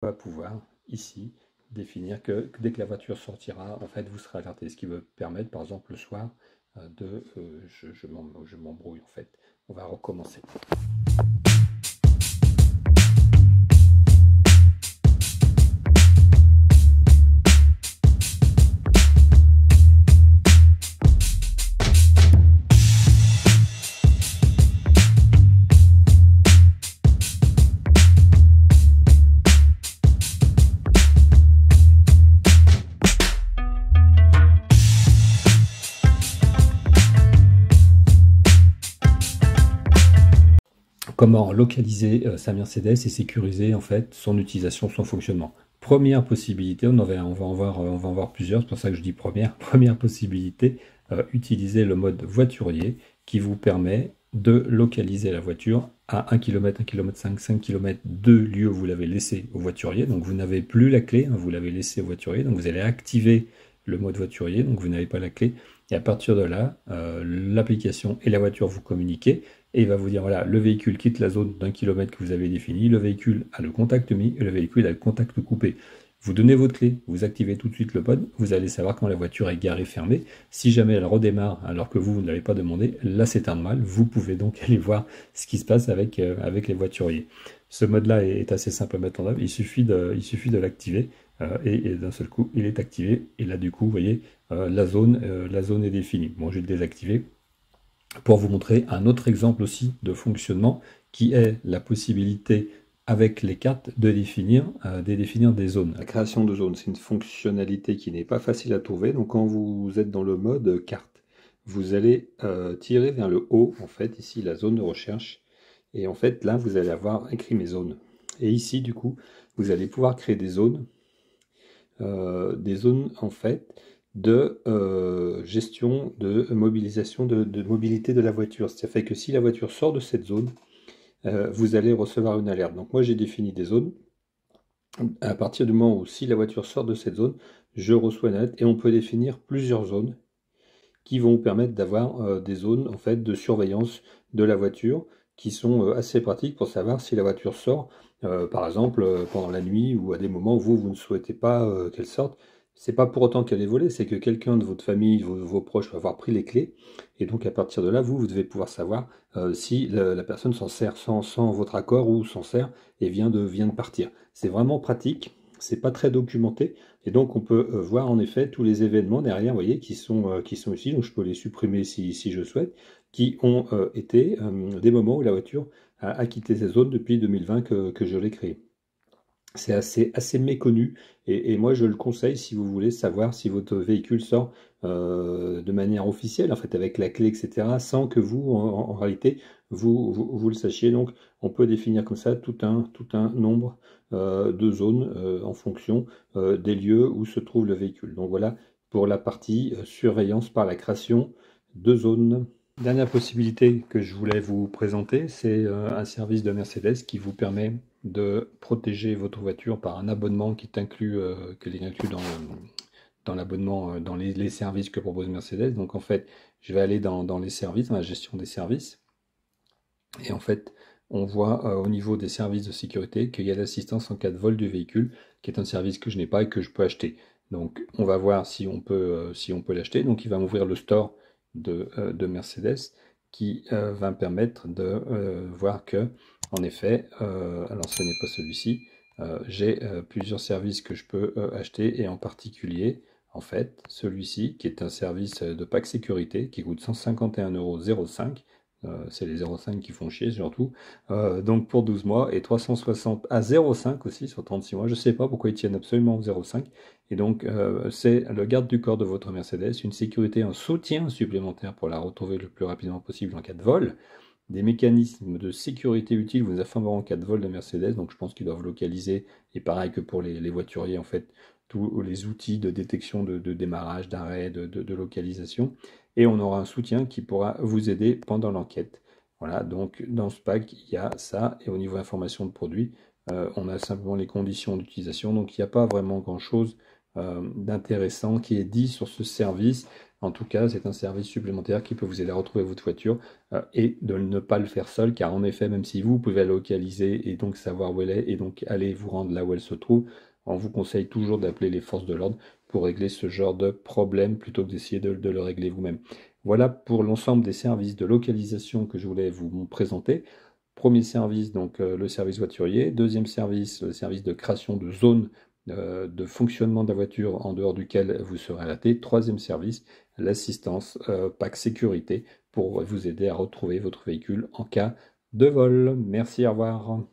On va pouvoir ici définir que dès que la voiture sortira, en fait, vous serez alerté. Ce qui veut permettre, par exemple, le soir, je m'embrouille en fait. On va recommencer. Comment localiser sa Mercedes et sécuriser en fait son utilisation, son fonctionnement. Première possibilité, on va en voir plusieurs, c'est pour ça que je dis première, première possibilité, utiliser le mode voiturier qui vous permet de localiser la voiture à 1 km, 1 km 5 km de lieu où vous l'avez laissé au voiturier. Donc vous n'avez plus la clé, hein, vous l'avez laissé au voiturier, donc vous allez activer le mode voiturier, donc vous n'avez pas la clé. Et à partir de là, l'application et la voiture vous communiquez. Et il va vous dire, voilà, le véhicule quitte la zone d'1 km que vous avez défini, le véhicule a le contact mis et le véhicule a le contact coupé. Vous donnez votre clé, vous activez tout de suite le pod, vous allez savoir quand la voiture est garée fermée. Si jamais elle redémarre alors que vous ne l'avez pas demandé, là c'est un mal. Vous pouvez donc aller voir ce qui se passe avec les voituriers. Ce mode-là est assez simple à mettre en œuvre, il suffit de l'activer et d'un seul coup il est activé. Et là du coup, vous voyez, la zone est définie. Bon, je vais le désactiver pour vous montrer un autre exemple aussi de fonctionnement qui est la possibilité avec les cartes de définir des zones. La création de zones, c'est une fonctionnalité qui n'est pas facile à trouver. Donc quand vous êtes dans le mode carte, vous allez tirer vers le haut, en fait, ici la zone de recherche. Et en fait, là, vous allez avoir écrit mes zones. Et ici, du coup, vous allez pouvoir créer des zones en fait de gestion de mobilisation de mobilité de la voiture. Ça fait que si la voiture sort de cette zone, vous allez recevoir une alerte. Donc moi j'ai défini des zones. À partir du moment où si la voiture sort de cette zone, je reçois une alerte et on peut définir plusieurs zones qui vont vous permettre d'avoir des zones en fait de surveillance de la voiture qui sont assez pratiques pour savoir si la voiture sort, par exemple pendant la nuit ou à des moments où vous ne souhaitez pas qu'elle sorte. C'est pas pour autant qu'elle est volée, c'est que quelqu'un de votre famille, vos proches, va avoir pris les clés, et donc à partir de là, vous devez pouvoir savoir si la personne s'en sert sans votre accord ou s'en sert et vient de partir. C'est vraiment pratique, c'est pas très documenté, et donc on peut voir en effet tous les événements derrière, vous voyez, qui sont ici, donc je peux les supprimer si je souhaite, qui ont été des moments où la voiture a quitté cette zone depuis 2020 que je l'ai créée. C'est assez méconnu et moi je le conseille si vous voulez savoir si votre véhicule sort de manière officielle, en fait avec la clé, etc., sans que vous, en réalité, vous le sachiez. Donc on peut définir comme ça tout un nombre de zones en fonction des lieux où se trouve le véhicule. Donc voilà pour la partie surveillance par la création de zones. Dernière possibilité que je voulais vous présenter, c'est un service de Mercedes qui vous permet de protéger votre voiture par un abonnement qui est inclus, dans l'abonnement, dans les services que propose Mercedes. Donc en fait, je vais aller dans les services, dans la gestion des services, et en fait, on voit au niveau des services de sécurité qu'il y a l'assistance en cas de vol du véhicule, qui est un service que je n'ai pas et que je peux acheter. Donc on va voir si on peut l'acheter. Donc il va m'ouvrir le store de Mercedes qui va me permettre de voir que, en effet, alors ce n'est pas celui-ci, j'ai plusieurs services que je peux acheter, et en particulier, en fait, celui-ci qui est un service de pack sécurité qui coûte 151,05 €. C'est les 0,5 qui font chier surtout. Donc pour 12 mois et 360 à 0,5 aussi sur 36 mois. Je ne sais pas pourquoi ils tiennent absolument au 0,5. Et donc c'est le garde du corps de votre Mercedes, une sécurité, un soutien supplémentaire pour la retrouver le plus rapidement possible en cas de vol. Des mécanismes de sécurité utiles vous informeront en cas de vol de Mercedes. Donc je pense qu'ils doivent localiser, et pareil que pour les voituriers en fait, tous les outils de détection de démarrage, d'arrêt, de localisation. Et on aura un soutien qui pourra vous aider pendant l'enquête. Voilà, donc dans ce pack, il y a ça, et au niveau information de produit, on a simplement les conditions d'utilisation, donc il n'y a pas vraiment grand-chose d'intéressant qui est dit sur ce service. En tout cas, c'est un service supplémentaire qui peut vous aider à retrouver votre voiture et de ne pas le faire seul, car en effet, même si vous pouvez la localiser et donc savoir où elle est et donc aller vous rendre là où elle se trouve, on vous conseille toujours d'appeler les forces de l'ordre pour régler ce genre de problème plutôt que d'essayer de le régler vous-même. Voilà pour l'ensemble des services de localisation que je voulais vous présenter. Premier service, donc le service voiturier. Deuxième service, le service de création de zones de fonctionnement de la voiture en dehors duquel vous serez arrêté. Troisième service, l'assistance PAC sécurité pour vous aider à retrouver votre véhicule en cas de vol. Merci, au revoir.